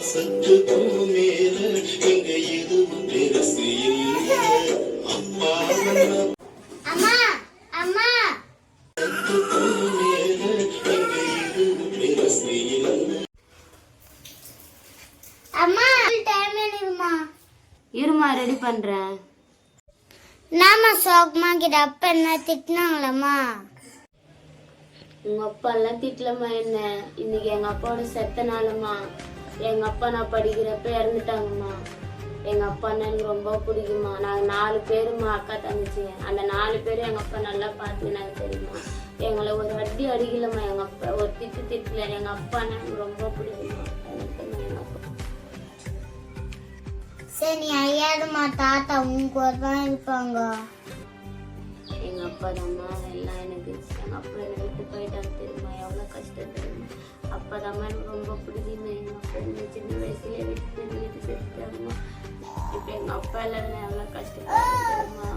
அம்மா அம்மா அம்மா டைம் என்னமா இருமா ரெடி பண்றேன். நாம சோகமா கிட்ட அப்ப என்ன திட்டினாங்களம்மா? உங்க அப்பா எல்லாம் திட்டலம்மா. என்ன இன்னைக்கு எங்க அப்பாவோட செத்த நாளுமா. எங்க அப்பா நான் படிக்கிறப்ப இறந்துட்டாங்கம்மா. எங்க அப்பா எனக்கு ரொம்ப பிடிக்குமா. நாங்க 4 பேருமா அக்கா தங்கச்சி. அந்த 4 பேரும் எங்க அப்பா நல்லா பார்த்து எனக்கு தெரியுமா. எங்களை ஒரு அடி அடிக்கலம்மா. எங்க அப்பா ஒரு திட்டல. எங்க அப்பா எனக்கு ரொம்ப பிடிக்குமா. சரி நீ ஐயாதுமா, தாத்தா உங்க கூட தான் இருப்பாங்க. எங்க அப்பா தாம்மா எல்லாம் எனக்கு. எங்க அப்பா என்னை விட்டு போயிட்டாங்க தெரியுமா. எவ்வளவு கஷ்டம் தெரியுமா. அப்பதாம்மா எனக்கு ரொம்ப பிடிக்குமா. எங்க அப்பா என்ன சின்ன வயசுலயே வீட்டு செத்துட்டாங்கம்மா. இப்ப எங்க அப்பா இல்லாத எவ்வளவு கஷ்டப்படுறேன் தெரியுமா.